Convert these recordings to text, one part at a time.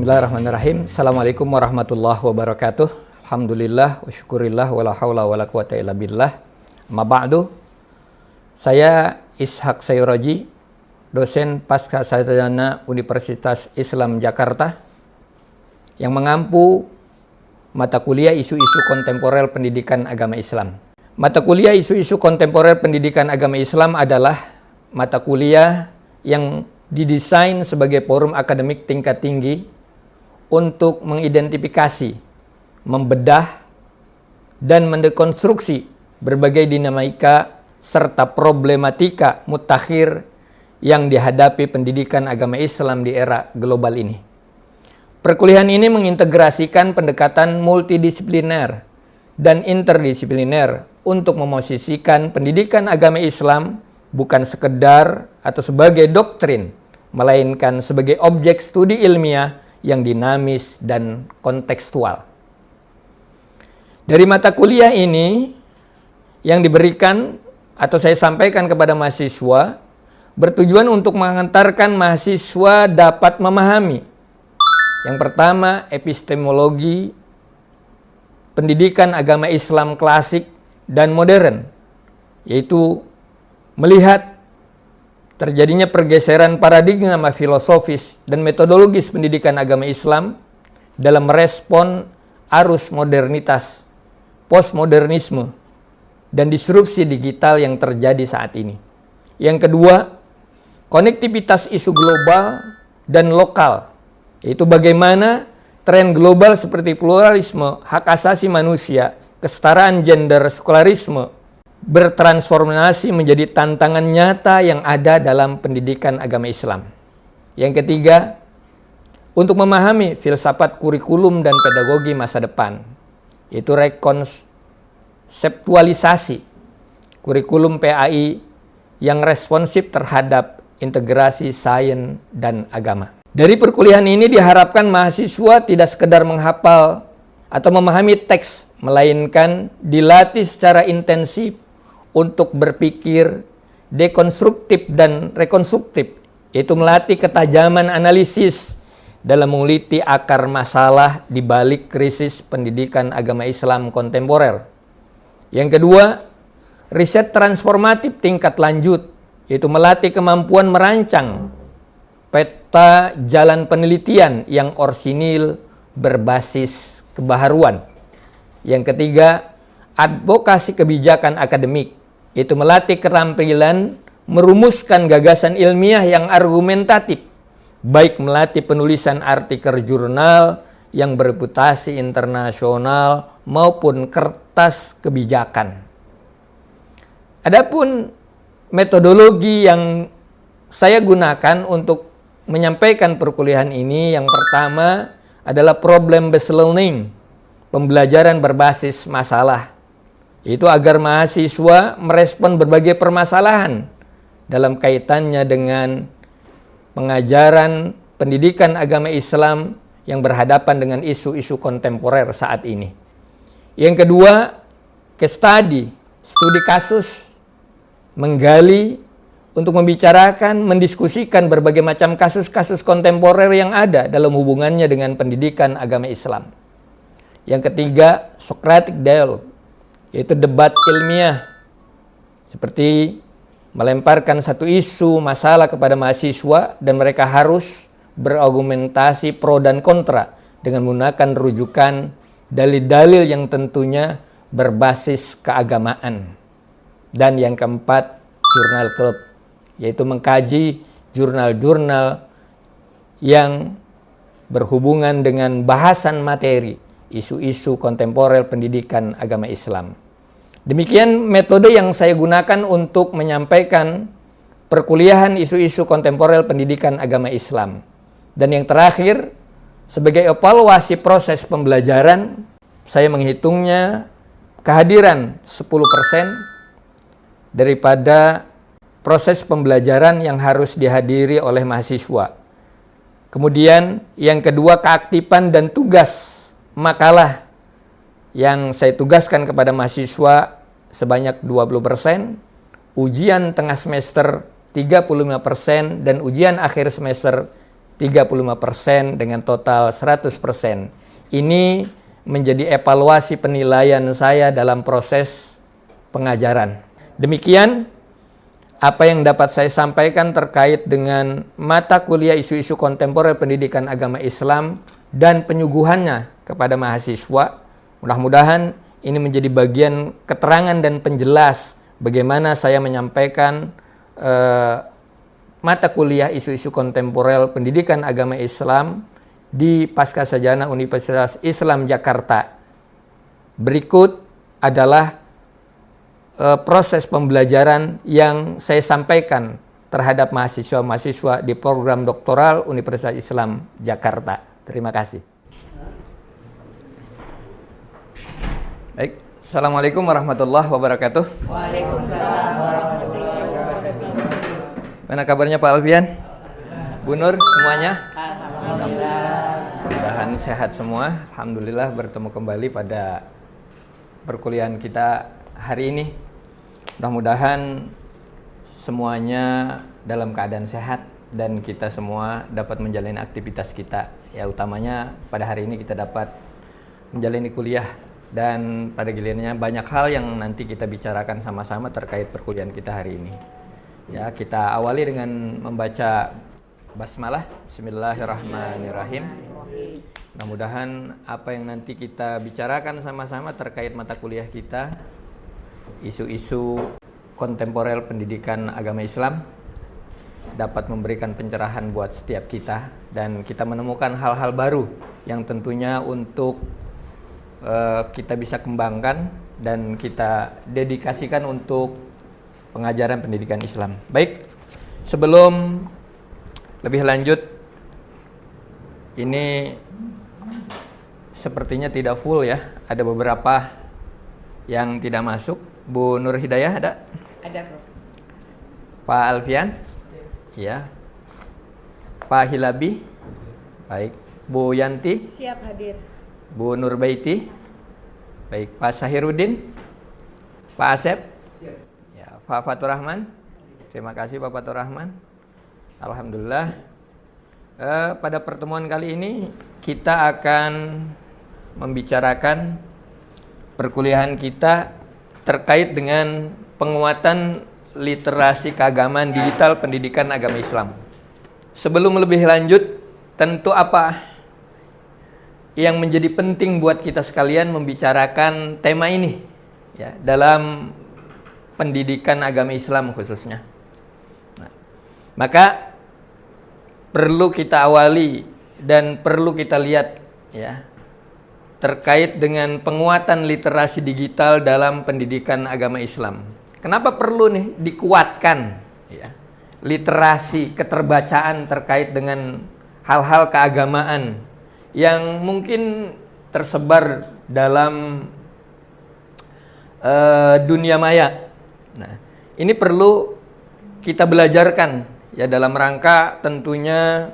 Bismillahirrahmanirrahim. Assalamualaikum warahmatullahi wabarakatuh. Alhamdulillah wa syukurillah wa la hawla wa la quwata illa billah. Amma ba'du. Saya Ishak Sayuroji, dosen Pascasarjana Universitas Islam Jakarta yang mengampu mata kuliah isu-isu kontemporer pendidikan agama Islam. Mata kuliah isu-isu kontemporer pendidikan agama Islam adalah mata kuliah yang didesain sebagai forum akademik tingkat tinggi untuk mengidentifikasi, membedah, dan mendekonstruksi berbagai dinamika serta problematika mutakhir yang dihadapi pendidikan agama Islam di era global ini. Perkuliahan ini mengintegrasikan pendekatan multidisipliner dan interdisipliner untuk memosisikan pendidikan agama Islam bukan sekedar atau sebagai doktrin, melainkan sebagai objek studi ilmiah yang dinamis dan kontekstual. Dari mata kuliah ini yang diberikan atau saya sampaikan kepada mahasiswa bertujuan untuk mengantarkan mahasiswa dapat memahami yang pertama epistemologi pendidikan agama Islam klasik dan modern, yaitu melihat terjadinya pergeseran paradigma filosofis dan metodologis pendidikan agama Islam dalam merespon arus modernitas, postmodernisme, dan disrupsi digital yang terjadi saat ini. Yang kedua, konektivitas isu global dan lokal, yaitu bagaimana tren global seperti pluralisme, hak asasi manusia, kesetaraan gender, sekularisme, bertransformasi menjadi tantangan nyata yang ada dalam pendidikan agama Islam. Yang ketiga, untuk memahami filsafat kurikulum dan pedagogi masa depan, yaitu rekonseptualisasi kurikulum PAI yang responsif terhadap integrasi sains dan agama. Dari perkuliahan ini diharapkan mahasiswa tidak sekedar menghafal atau memahami teks, melainkan dilatih secara intensif untuk berpikir dekonstruktif dan rekonstruktif, yaitu melatih ketajaman analisis dalam meneliti akar masalah di balik krisis pendidikan agama Islam kontemporer. Yang kedua, riset transformatif tingkat lanjut, yaitu melatih kemampuan merancang peta jalan penelitian yang orsinil berbasis kebaharuan. Yang ketiga, advokasi kebijakan akademik, itu melatih keterampilan merumuskan gagasan ilmiah yang argumentatif, baik melatih penulisan artikel jurnal yang bereputasi internasional maupun kertas kebijakan. Adapun metodologi yang saya gunakan untuk menyampaikan perkuliahan ini, yang pertama adalah problem based learning, pembelajaran berbasis masalah. Itu agar mahasiswa merespon berbagai permasalahan dalam kaitannya dengan pengajaran pendidikan agama Islam yang berhadapan dengan isu-isu kontemporer saat ini. Yang kedua, case study, studi kasus, menggali untuk membicarakan, mendiskusikan berbagai macam kasus-kasus kontemporer yang ada dalam hubungannya dengan pendidikan agama Islam. Yang ketiga, Socratic dialogue, yaitu debat ilmiah, seperti melemparkan satu isu masalah kepada mahasiswa dan mereka harus berargumentasi pro dan kontra dengan menggunakan rujukan dalil-dalil yang tentunya berbasis keagamaan. Dan yang keempat, jurnal club, yaitu mengkaji jurnal-jurnal yang berhubungan dengan bahasan materi isu-isu kontemporer pendidikan agama Islam. Demikian metode yang saya gunakan untuk menyampaikan perkuliahan isu-isu kontemporer pendidikan agama Islam. Dan yang terakhir, sebagai evaluasi proses pembelajaran, saya menghitungnya kehadiran 10% daripada proses pembelajaran yang harus dihadiri oleh mahasiswa. Kemudian yang kedua, keaktifan dan tugas makalah yang saya tugaskan kepada mahasiswa sebanyak 20%, ujian tengah semester 35%, dan ujian akhir semester 35% dengan total 100%. Ini menjadi evaluasi penilaian saya dalam proses pengajaran. Demikian apa yang dapat saya sampaikan terkait dengan mata kuliah isu-isu kontemporer pendidikan agama Islam dan penyuguhannya kepada mahasiswa. Mudah-mudahan ini menjadi bagian keterangan dan penjelas bagaimana saya menyampaikan mata kuliah isu-isu kontemporer pendidikan agama Islam di Pascasarjana Universitas Islam Jakarta. Berikut adalah proses pembelajaran yang saya sampaikan terhadap mahasiswa-mahasiswa di program doktoral Universitas Islam Jakarta. Terima kasih. Baik, Assalamualaikum warahmatullahi wabarakatuh. Waalaikumsalam warahmatullahi wabarakatuh. Mana kabarnya Pak Alfian? Bu Nur, semuanya? Alhamdulillah. Mudah-mudahan sehat semua. Alhamdulillah bertemu kembali pada perkuliahan kita hari ini. Mudah-mudahan semuanya dalam keadaan sehat dan kita semua dapat menjalani aktivitas kita. Ya, utamanya pada hari ini kita dapat menjalani kuliah dan pada gilirannya banyak hal yang nanti kita bicarakan sama-sama terkait perkuliahan kita hari ini. Ya, kita awali dengan membaca basmalah. Bismillahirrahmanirrahim. Mudah-mudahan apa yang nanti kita bicarakan sama-sama terkait mata kuliah kita, isu-isu kontemporer pendidikan agama Islam, dapat memberikan pencerahan buat setiap kita dan kita menemukan hal-hal baru yang tentunya untuk kita bisa kembangkan dan kita dedikasikan untuk pengajaran pendidikan Islam. Baik, sebelum lebih lanjut, ini sepertinya tidak full ya, ada beberapa yang tidak masuk. Bu Nur Hidayah ada? Ada, Prof. Pak Alfian? Ya. Pak Hilabi? Baik. Bu Yanti? Siap hadir. Bu Nurbaiti? Baik. Pak Sahirudin? Pak Asep? Siap. Ya. Pak Fatur Rahman? Terima kasih Pak Fatur Rahman. Alhamdulillah. Pada pertemuan kali ini kita akan membicarakan perkuliahan kita terkait dengan penguatan literasi keagamaan digital pendidikan agama Islam. Sebelum lebih lanjut, tentu apa yang menjadi penting buat kita sekalian membicarakan tema ini ya, dalam pendidikan agama Islam khususnya. Nah, maka perlu kita awali dan perlu kita lihat ya, terkait dengan penguatan literasi digital dalam pendidikan agama Islam. Kenapa perlu nih dikuatkan ya, literasi keterbacaan terkait dengan hal-hal keagamaan yang mungkin tersebar dalam dunia maya. Nah, ini perlu kita belajarkan ya, dalam rangka tentunya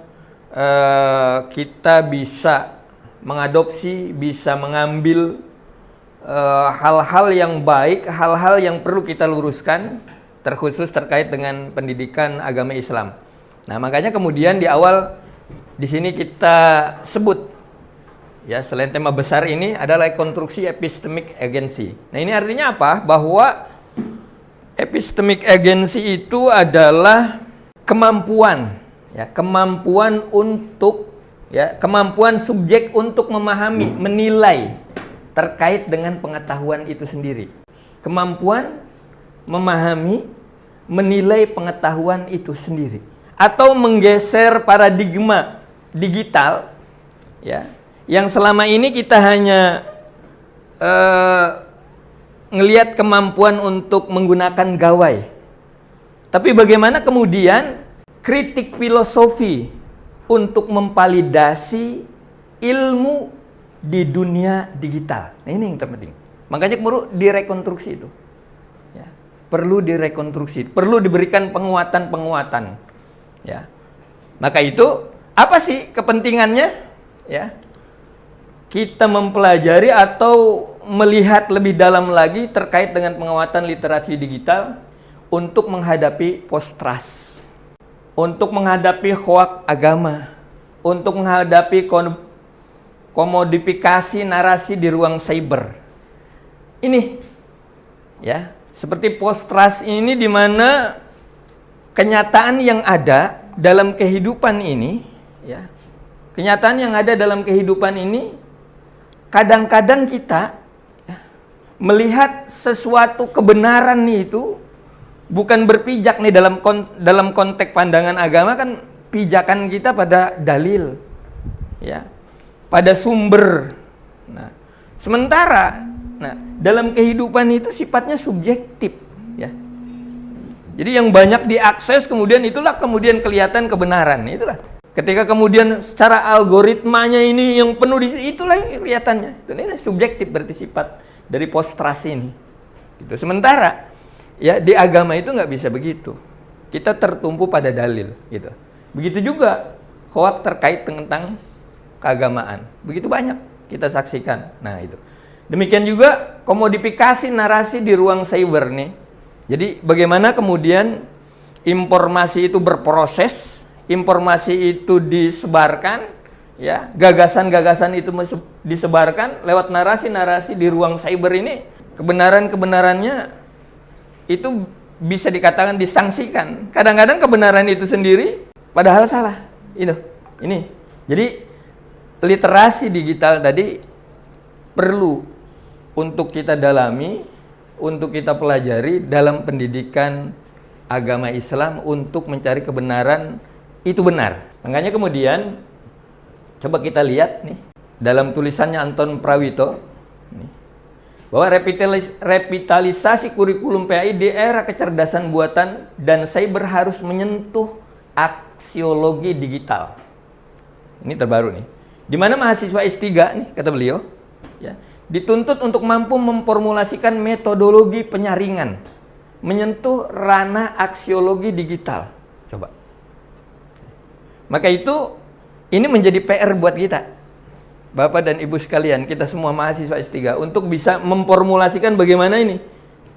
kita bisa mengadopsi, bisa mengambil hal-hal yang baik, hal-hal yang perlu kita luruskan, terkhusus terkait dengan pendidikan agama Islam. Nah, makanya kemudian di awal di sini kita sebut ya, selain tema besar ini adalah konstruksi epistemic agency. Nah, ini artinya apa? Bahwa epistemic agency itu adalah kemampuan ya, kemampuan untuk ya, kemampuan subjek untuk memahami, menilai terkait dengan pengetahuan itu sendiri. Kemampuan memahami, menilai pengetahuan itu sendiri. Atau menggeser paradigma digital ya, yang selama ini kita hanya ngelihat kemampuan untuk menggunakan gawai. Tapi bagaimana kemudian kritik filosofi untuk memvalidasi ilmu di dunia digital. Nah, ini yang terpenting. Makanya perlu direkonstruksi itu. Ya, perlu direkonstruksi, perlu diberikan penguatan-penguatan. Ya. Maka itu apa sih kepentingannya? Ya. Kita mempelajari atau melihat lebih dalam lagi terkait dengan penguatan literasi digital untuk menghadapi post-trust, untuk menghadapi hoak agama, untuk menghadapi komodifikasi narasi di ruang cyber. Ini ya, seperti post trust ini, di mana kenyataan yang ada dalam kehidupan ini, ya, kenyataan yang ada dalam kehidupan ini, kadang-kadang kita ya, melihat sesuatu kebenaran nih itu bukan berpijak nih dalam konteks pandangan agama, kan pijakan kita pada dalil, ya, pada sumber. Nah, sementara, dalam kehidupan itu sifatnya subjektif, ya. Jadi yang banyak diakses kemudian itulah kemudian kelihatan kebenaran, itulah. Ketika kemudian secara algoritmanya ini yang penuh itulah yang kelihatannya. Ini subjektif berarti sifat dari postrasi ini. Gitu. Sementara ya di agama itu nggak bisa begitu. Kita tertumpu pada dalil, gitu. Begitu juga hoak terkait tentang keagamaan. Begitu banyak kita saksikan. Nah, itu. Demikian juga komodifikasi narasi di ruang cyber nih. Jadi bagaimana kemudian informasi itu berproses, informasi itu disebarkan, ya, gagasan-gagasan itu disebarkan lewat narasi-narasi di ruang cyber ini. Kebenaran-kebenarannya itu bisa dikatakan disangsikan. Kadang-kadang kebenaran itu sendiri padahal salah. Ini. Jadi literasi digital tadi perlu untuk kita dalami, untuk kita pelajari dalam pendidikan agama Islam untuk mencari kebenaran itu benar. Makanya kemudian coba kita lihat nih dalam tulisannya Anton Prawito nih, bahwa revitalisasi kurikulum PAI di era kecerdasan buatan dan cyber harus menyentuh aksiologi digital. Ini terbaru nih. Di mana mahasiswa S3 nih, kata beliau, ya, dituntut untuk mampu memformulasikan metodologi penyaringan, menyentuh ranah aksiologi digital. Coba. Maka itu, ini menjadi PR buat kita, Bapak dan Ibu sekalian, kita semua mahasiswa S3, untuk bisa memformulasikan bagaimana ini,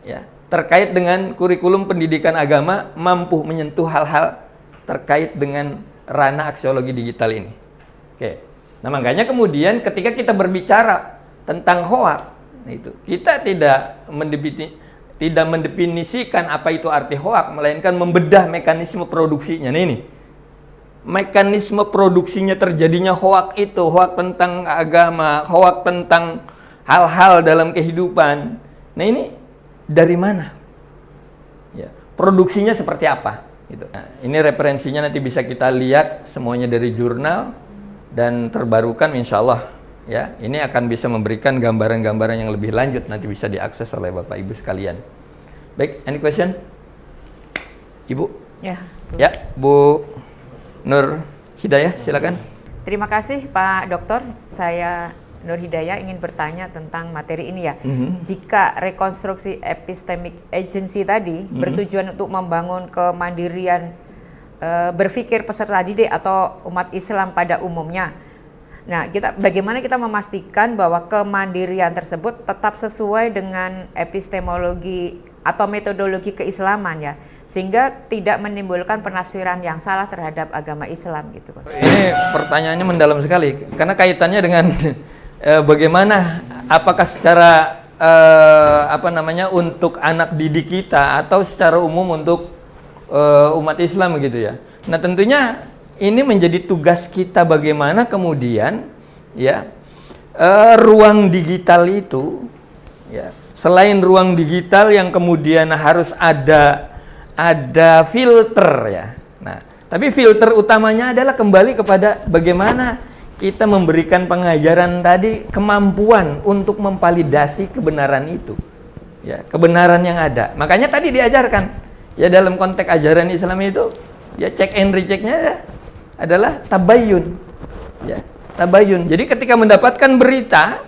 ya, terkait dengan kurikulum pendidikan agama, mampu menyentuh hal-hal terkait dengan ranah aksiologi digital ini. Oke. Nah, makanya kemudian ketika kita berbicara tentang hoak, itu kita tidak mendefinisikan apa itu arti hoak, melainkan membedah mekanisme produksinya. Nah, ini mekanisme produksinya terjadinya hoak itu, hoak tentang agama, hoak tentang hal-hal dalam kehidupan. Nah, ini dari mana? Ya, produksinya seperti apa? Gitu. Nah, ini referensinya nanti bisa kita lihat semuanya dari jurnal dan terbarukan, insya Allah. Ya, ini akan bisa memberikan gambaran-gambaran yang lebih lanjut, nanti bisa diakses oleh Bapak Ibu sekalian. Baik, any question? Ibu? Ya. Ya, Bu Nur Hidayah, silakan. Terima kasih Pak Dokter. Saya Nur Hidayah ingin bertanya tentang materi ini ya. Jika rekonstruksi epistemic agency tadi bertujuan untuk membangun kemandirian berpikir peserta didik atau umat Islam pada umumnya. Nah, bagaimana kita memastikan bahwa kemandirian tersebut tetap sesuai dengan epistemologi atau metodologi keislaman ya, sehingga tidak menimbulkan penafsiran yang salah terhadap agama Islam gitu. Ini pertanyaannya mendalam sekali karena kaitannya dengan bagaimana, apakah secara untuk anak didik kita atau secara umum untuk umat Islam gitu ya. Nah, tentunya ini menjadi tugas kita bagaimana kemudian ya ruang digital itu ya, selain ruang digital yang kemudian harus ada filter ya. Nah, tapi filter utamanya adalah kembali kepada bagaimana kita memberikan pengajaran tadi, kemampuan untuk memvalidasi kebenaran itu. Ya, kebenaran yang ada. Makanya tadi diajarkan ya dalam konteks ajaran Islam itu ya check and rechecknya adalah tabayun, ya, tabayun. Jadi ketika mendapatkan berita,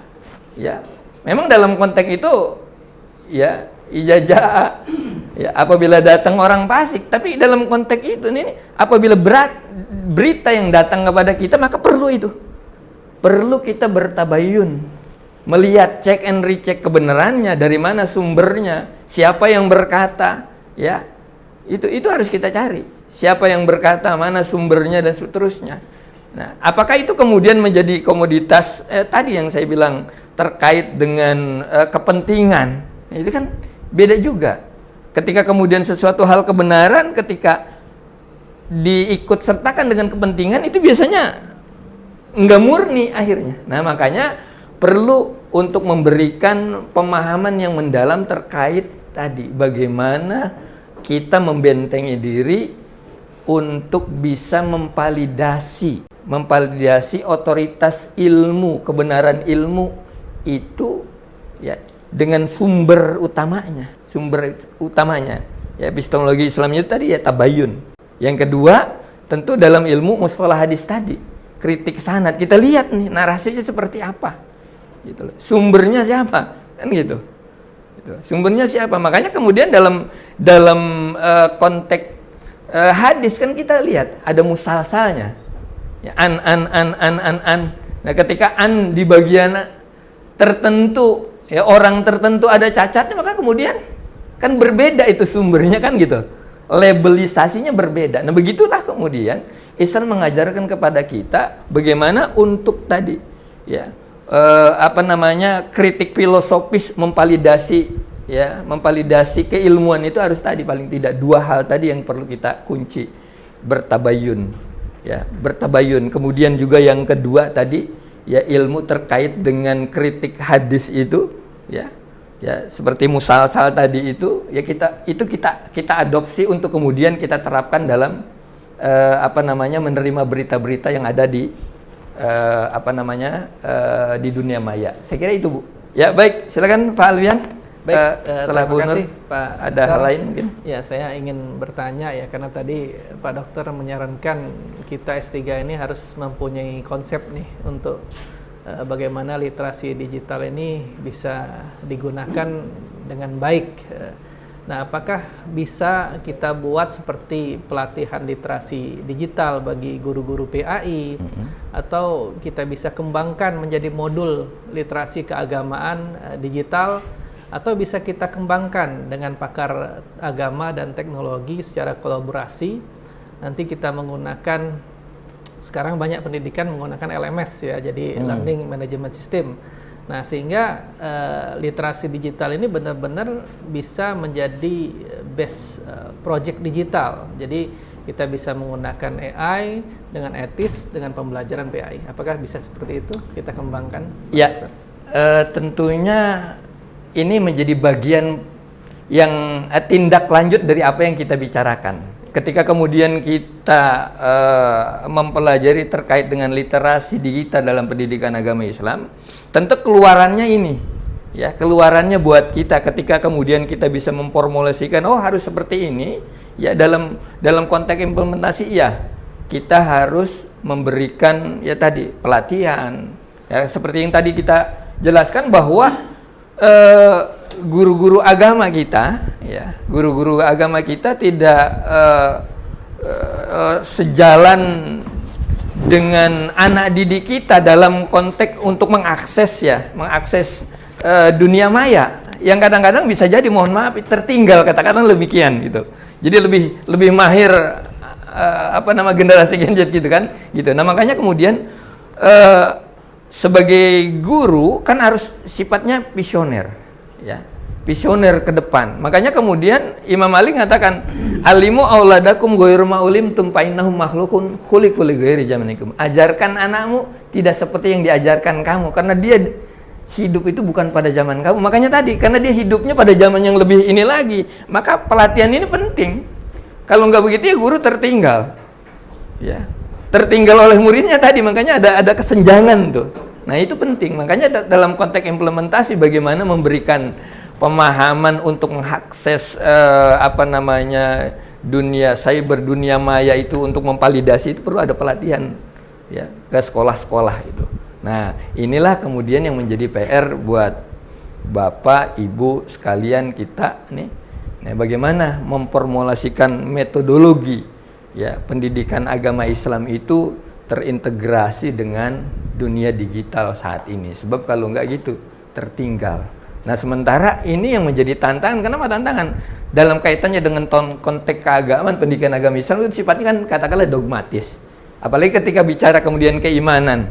ya, memang dalam konteks itu, ya, ijazah, ya, apabila datang orang fasik. Tapi dalam konteks itu, ini apabila berita yang datang kepada kita, maka perlu kita bertabayun, melihat, cek and recheck kebenarannya, dari mana sumbernya, siapa yang berkata, ya, itu harus kita cari. Siapa yang berkata, mana sumbernya, dan seterusnya. Nah, apakah itu kemudian menjadi komoditas tadi yang saya bilang terkait dengan kepentingan? Itu kan beda juga. Ketika kemudian sesuatu hal kebenaran, ketika diikut sertakan dengan kepentingan, itu biasanya nggak murni akhirnya. Nah, makanya perlu untuk memberikan pemahaman yang mendalam terkait tadi bagaimana kita membentengi diri untuk bisa memvalidasi otoritas ilmu, kebenaran ilmu itu ya dengan sumber utamanya. Ya, epistemologi Islam itu tadi ya tabayun. Yang kedua, tentu dalam ilmu mustalah hadis tadi, kritik sanad. Kita lihat nih narasinya seperti apa. Gitu loh. Sumbernya siapa? Kan gitu. Sumbernya siapa? Makanya kemudian dalam konteks hadis kan kita lihat ada musalsalnya. Ya, an. Nah, ketika an di bagian tertentu, ya orang tertentu ada cacatnya, maka kemudian kan berbeda itu sumbernya kan gitu. Labelisasinya berbeda. Nah, begitulah kemudian Islam mengajarkan kepada kita bagaimana untuk tadi ya kritik filosofis memvalidasi keilmuan itu harus tadi paling tidak dua hal tadi yang perlu kita kunci, bertabayun. Kemudian juga yang kedua tadi ya ilmu terkait dengan kritik hadis itu ya seperti musalsal tadi itu ya kita adopsi untuk kemudian kita terapkan dalam menerima berita-berita yang ada di di dunia maya. Saya kira itu, Bu. Ya, baik, silakan Pak Alwian. Baik, setelah Bu Nur Pak ada Dokter. hal lain mungkin. Ya, saya ingin bertanya ya karena tadi Pak Dokter menyarankan kita S3 ini harus mempunyai konsep nih untuk bagaimana literasi digital ini bisa digunakan dengan baik. Nah, apakah bisa kita buat seperti pelatihan literasi digital bagi guru-guru PAI atau kita bisa kembangkan menjadi modul literasi keagamaan digital atau bisa kita kembangkan dengan pakar agama dan teknologi secara kolaborasi. Nanti kita menggunakan, sekarang banyak pendidikan menggunakan LMS ya, jadi Learning Management System. Nah, sehingga literasi digital ini benar-benar bisa menjadi best project digital. Jadi kita bisa menggunakan AI dengan etis dengan pembelajaran PAI. Apakah bisa seperti itu kita kembangkan? Ya, tentunya ini menjadi bagian yang tindak lanjut dari apa yang kita bicarakan. Ketika kemudian kita mempelajari terkait dengan literasi digital dalam pendidikan agama Islam, tentu keluarannya ini, ya keluarannya buat kita ketika kemudian kita bisa memformulasikan, oh harus seperti ini, ya dalam konteks implementasi, ya kita harus memberikan ya tadi pelatihan, ya seperti yang tadi kita jelaskan bahwa guru-guru agama kita, ya guru-guru agama kita tidak sejalan dengan anak didik kita dalam konteks untuk mengakses dunia maya yang kadang-kadang bisa jadi mohon maaf tertinggal, katakanlah demikian gitu. Jadi lebih mahir generasi Gen Z gitu kan gitu. Nah, makanya kemudian sebagai guru kan harus sifatnya visioner, ya visioner ke depan. Makanya kemudian Imam Ali mengatakan, alimu auladakum ghairu ma'ulim tumpainahum makhlukun khuliqul li ghairi zamanikum. Ajarkan anakmu tidak seperti yang diajarkan kamu, karena dia hidup itu bukan pada zaman kamu. Makanya tadi, karena dia hidupnya pada zaman yang lebih ini lagi, maka pelatihan ini penting. Kalau nggak begitu ya guru tertinggal, ya tertinggal oleh muridnya tadi. Makanya ada kesenjangan tuh. Nah, itu penting. Makanya dalam konteks implementasi bagaimana memberikan pemahaman untuk mengakses dunia cyber, dunia maya itu untuk memvalidasi itu perlu ada pelatihan ya ke sekolah-sekolah itu. Nah, inilah kemudian yang menjadi PR buat Bapak, Ibu sekalian kita nih. Nah, bagaimana memformulasikan metodologi ya pendidikan agama Islam itu terintegrasi dengan dunia digital saat ini. Sebab kalau nggak gitu tertinggal. Nah, sementara ini yang menjadi tantangan. Kenapa tantangan? Dalam kaitannya dengan konteks keagamaan, pendidikan agama Islam itu sifatnya kan katakanlah dogmatis. Apalagi ketika bicara kemudian keimanan.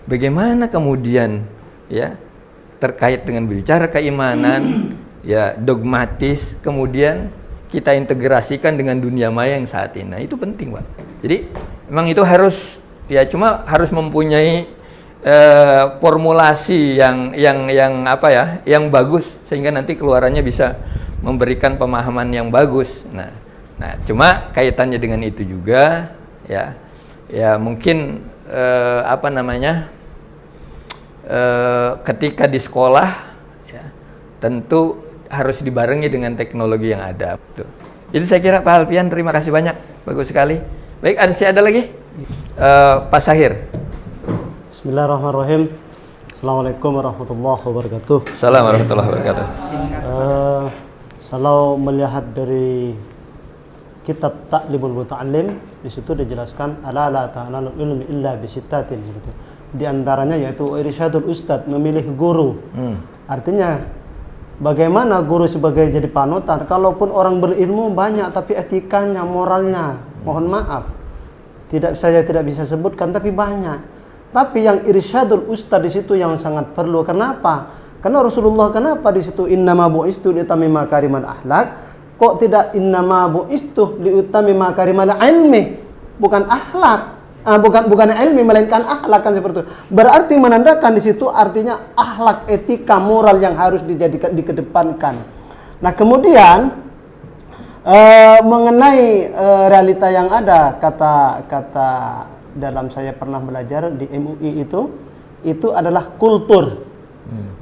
Bagaimana kemudian ya terkait dengan bicara keimanan ya dogmatis kemudian kita integrasikan dengan dunia maya yang saat ini. Nah, itu penting, Pak. Jadi memang itu harus ya cuma harus mempunyai formulasi yang apa ya, yang bagus sehingga nanti keluarannya bisa memberikan pemahaman yang bagus. Nah, cuma kaitannya dengan itu juga ya mungkin apa namanya ketika di sekolah ya, tentu harus dibarengi dengan teknologi yang ada. Tuh. Jadi saya kira Pak Alfian terima kasih banyak, bagus sekali. Baik, ada lagi Pak Sahir. Bismillahirrahmanirrahim. Assalamualaikum warahmatullahi wabarakatuh. Assalamualaikum warahmatullahi wabarakatuh. Kalau melihat dari kitab Ta'limul Muta'allim, di situ dijelaskan ala la ta'lalu ilmi illa bi sittatin gitu. Di antaranya yaitu irsyadul ustad, memilih guru. Artinya bagaimana guru sebagai jadi panutan? Kalaupun orang berilmu banyak tapi etikanya, moralnya, mohon maaf, saya tidak bisa sebutkan tapi banyak. Tapi yang irsyadul ustad di situ yang sangat perlu. Kenapa? Karena Rasulullah kenapa di situ innama bu'istu liutamima karimal akhlak? Kok tidak innama bu'istu liutamima karimal ilmi? Bukan akhlak. Bukan ilmi melainkan akhlak kan seperti itu. Berarti menandakan di situ artinya akhlak, etika, moral yang harus dikedepankan. Nah, kemudian mengenai realita yang ada, kata dalam saya pernah belajar di MUI itu adalah kultur.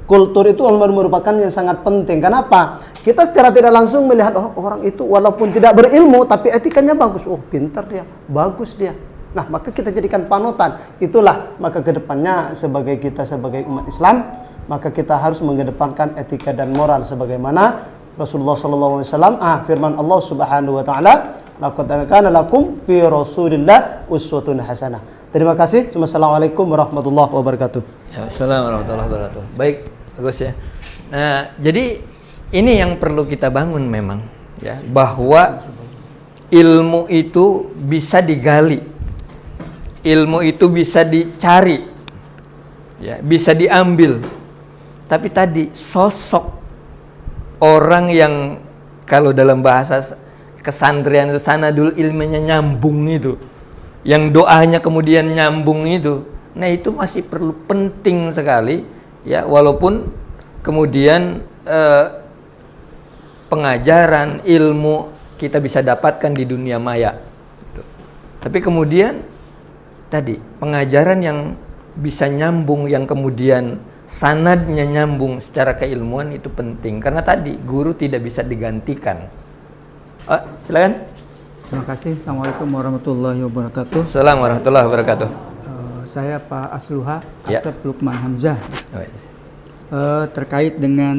Kultur itu merupakan yang sangat penting. Kenapa? Kita secara tidak langsung melihat orang itu walaupun tidak berilmu tapi etikanya bagus. Oh, pintar dia, bagus dia. Nah, maka kita jadikan panutan. Itulah maka kedepannya sebagai umat Islam, maka kita harus mengedepankan etika dan moral sebagaimana Rasulullah SAW. Firman Allah Subhanahu Wa Taala, laqad kana lakum fi Rasulillah uswatun hasanah. Terima kasih. Wassalamualaikum warahmatullahi wabarakatuh. Ya, assalamualaikum warahmatullahi wabarakatuh. Baik, bagus ya. Nah, jadi ini yang perlu kita bangun memang, ya, bahwa ilmu itu bisa digali. Ilmu itu bisa dicari, ya, bisa diambil. Tapi tadi sosok orang yang kalau dalam bahasa kesandrian itu sanadul ilminya nyambung itu, yang doanya kemudian nyambung itu, nah itu masih perlu penting sekali, ya, walaupun kemudian pengajaran ilmu kita bisa dapatkan di dunia maya, gitu. Tapi kemudian tadi pengajaran yang bisa nyambung, yang kemudian sanadnya nyambung secara keilmuan itu penting karena tadi guru tidak bisa digantikan. Silakan. Terima kasih. Assalamualaikum warahmatullahi wabarakatuh. Assalamualaikum warahmatullahi wabarakatuh. Saya Pak Asluha, Ya. Asep Lukman Hamzah. Terkait dengan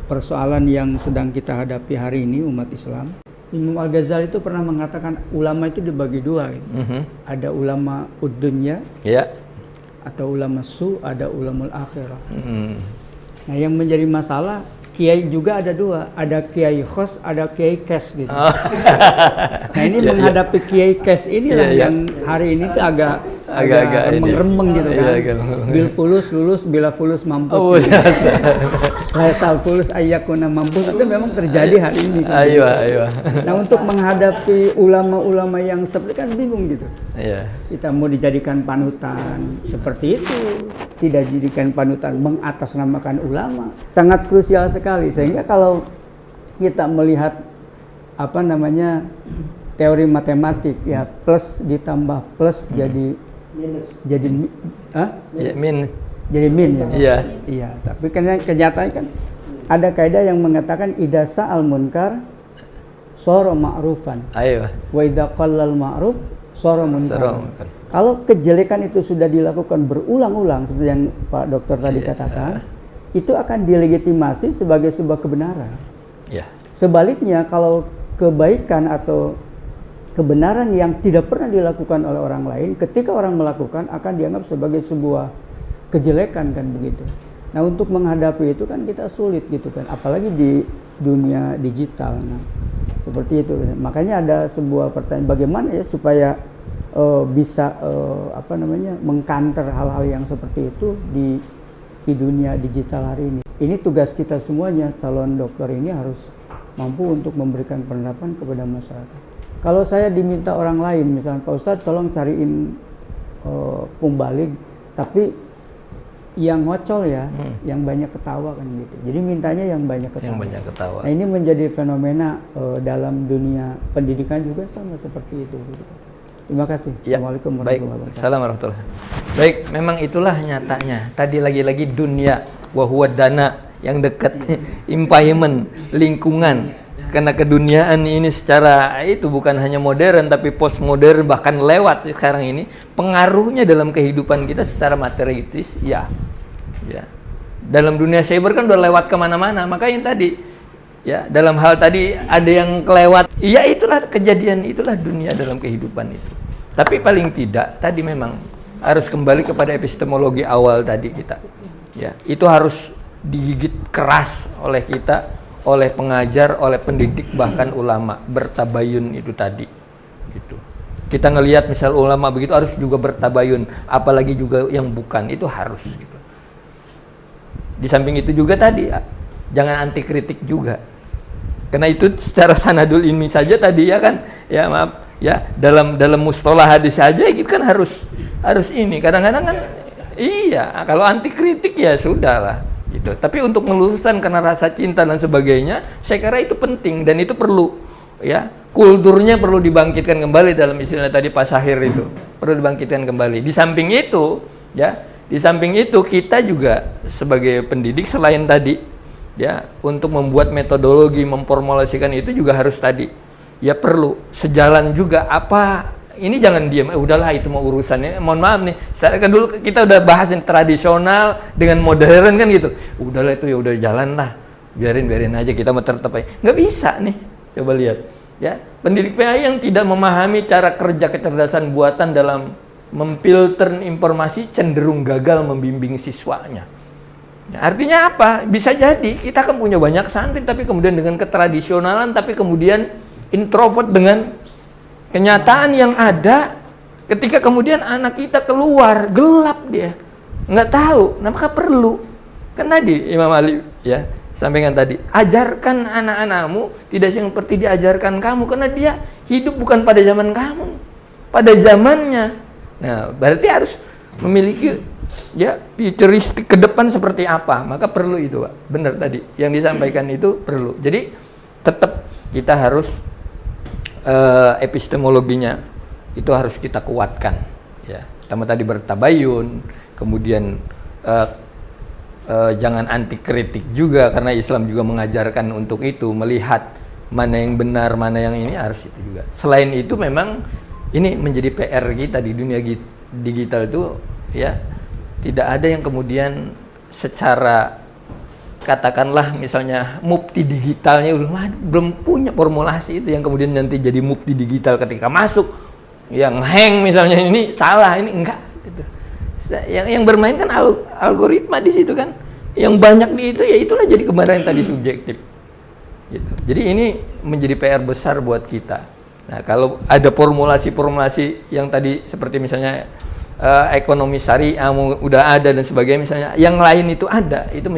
persoalan yang sedang kita hadapi hari ini umat Islam. Imam Al-Ghazali itu pernah mengatakan ulama itu dibagi dua. Gitu. Ada ulama ud-dunya, Ya. atau ulama su, ada ulama akhirah. Nah, yang menjadi masalah kiai juga ada dua, ada kiai khos, ada kiai kes gitu. Nah, ini menghadapi kiai kes inilah yang hari ini tuh agak remeng-remeng gitu kan. Bil fulus lulus, bila fulus mampus. Gitu. Laisal fulus ayyakuna mampus itu memang terjadi hari ini. Kan? Ayo. Nah, untuk menghadapi ulama-ulama yang seperti kan bingung gitu. Kita mau dijadikan panutan seperti itu, tidak dijadikan panutan mengatasnamakan ulama, sangat krusial sekali. Sehingga kalau kita melihat teori matematik ya, plus ditambah plus jadi minus. Jadi jadi min ya. Iya, tapi kenyataan kan ada kaidah yang mengatakan idza sa'al munkar sara ma'rufan. Wa idza qallal ma'ruf sara munkar. Kalau kejelekan itu sudah dilakukan berulang-ulang seperti yang Pak Dokter tadi katakan, itu akan dilegitimasi sebagai sebuah kebenaran. Sebaliknya kalau kebaikan atau kebenaran yang tidak pernah dilakukan oleh orang lain, ketika orang melakukan akan dianggap sebagai sebuah kejelekan kan begitu. Nah, untuk menghadapi itu kan kita sulit gitu kan, apalagi di dunia digital. Nah, seperti itu. Makanya ada sebuah pertanyaan, bagaimana ya supaya bisa mengkanter hal-hal yang seperti itu di dunia digital hari ini. Ini tugas kita semuanya, calon dokter ini harus mampu untuk memberikan penerapan kepada masyarakat. Kalau saya diminta orang lain, misalnya Pak Ustadz tolong cariin pembalig, tapi yang ngocol ya, yang banyak ketawa kan gitu. Jadi mintanya yang banyak ketawa. Yang banyak ketawa. Nah ini menjadi fenomena dalam dunia pendidikan juga sama seperti itu. Terima kasih. Ya, Assalamualaikum baik. warahmatullahi wabarakatuh. Salam warahmatullahi. Baik, memang itulah nyatanya. Tadi lagi-lagi dunia, wahwa dana yang dekat, environment, lingkungan. Karena keduniaan ini secara itu bukan hanya modern tapi postmodern, bahkan lewat sekarang ini, pengaruhnya dalam kehidupan kita secara materialistis ya. Dalam dunia cyber kan udah lewat kemana-mana. Maka yang tadi ya, dalam hal tadi ada yang kelewat, iya itulah kejadian, itulah dunia dalam kehidupan itu. Tapi paling tidak tadi memang harus kembali kepada epistemologi awal tadi kita ya, itu harus digigit keras oleh kita, oleh pengajar, oleh pendidik, bahkan ulama, bertabayun itu tadi. Gitu. Kita ngelihat misal ulama begitu harus juga bertabayun, apalagi juga yang bukan, itu harus. Gitu. Di samping itu juga tadi, jangan anti kritik juga. Karena itu secara sanadul ilmi saja tadi ya kan, ya maaf ya, dalam mustalah hadis saja itu kan harus ini. Kadang-kadang kan, iya, kalau anti kritik ya sudahlah. Gitu. Tapi untuk meluruskan karena rasa cinta dan sebagainya, saya kira itu penting dan itu perlu ya, kulturnya perlu dibangkitkan kembali dalam istilah tadi Pak Syahir itu, perlu dibangkitkan kembali. Di samping itu ya, di samping itu kita juga sebagai pendidik selain tadi ya, untuk membuat metodologi, memformulasikan itu juga harus tadi ya, perlu sejalan juga apa. Ini jangan diam, udahlah itu mau urusannya. Mohon maaf nih, saya kan dulu kita udah bahas yang tradisional dengan modern kan gitu. Udahlah itu ya udah jalan lah, biarin aja kita mau tetap aja. Nggak bisa nih, coba lihat ya. Pendidik PAI yang tidak memahami cara kerja kecerdasan buatan dalam memfilter informasi cenderung gagal membimbing siswanya. Ya, artinya apa? Bisa jadi kita kan punya banyak santri, tapi kemudian dengan ketradisionalan, tapi kemudian introvert dengan kenyataan yang ada ketika kemudian anak kita keluar gelap, dia nggak tahu. Nah, maka perlu kan tadi Imam Ali ya sampaikan tadi, ajarkan anak-anakmu tidak seperti diajarkan kamu, karena dia hidup bukan pada zaman kamu, pada zamannya. Nah, berarti harus memiliki ya futuristik ke depan seperti apa. Maka perlu itu, Pak. Benar tadi yang disampaikan itu perlu. Jadi tetap kita harus epistemologinya itu harus kita kuatkan ya. Pertama tadi bertabayun, kemudian jangan anti kritik juga, karena Islam juga mengajarkan untuk itu, melihat mana yang benar, mana yang ini, harus itu juga. Selain itu memang ini menjadi PR kita di dunia digital itu ya, tidak ada yang kemudian secara katakanlah misalnya mufti digitalnya belum punya formulasi itu yang kemudian nanti jadi mufti digital ketika masuk, yang hang misalnya ini salah, ini enggak gitu. Yang bermain kan algoritma di situ kan, yang banyak di itu ya itulah jadi kemarahan tadi subjektif gitu. Jadi ini menjadi PR besar buat kita. Nah, kalau ada formulasi yang tadi seperti misalnya ekonomi syariah udah ada dan sebagainya, misalnya yang lain itu ada, itu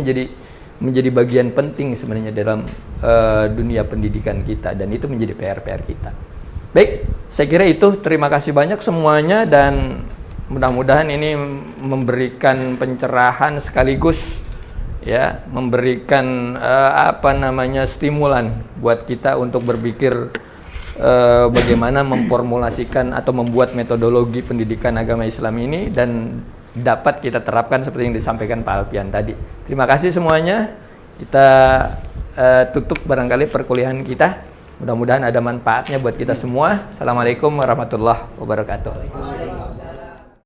menjadi bagian penting sebenarnya dalam dunia pendidikan kita, dan itu menjadi PR kita. Baik, saya kira itu. Terima kasih banyak semuanya, dan mudah-mudahan ini memberikan pencerahan sekaligus ya, memberikan stimulan buat kita untuk berpikir bagaimana memformulasikan atau membuat metodologi pendidikan agama Islam ini dan dapat kita terapkan seperti yang disampaikan Pak Alfian tadi. Terima kasih semuanya. Kita tutup barangkali perkuliahan kita. Mudah-mudahan ada manfaatnya buat kita semua. Assalamualaikum warahmatullahi wabarakatuh.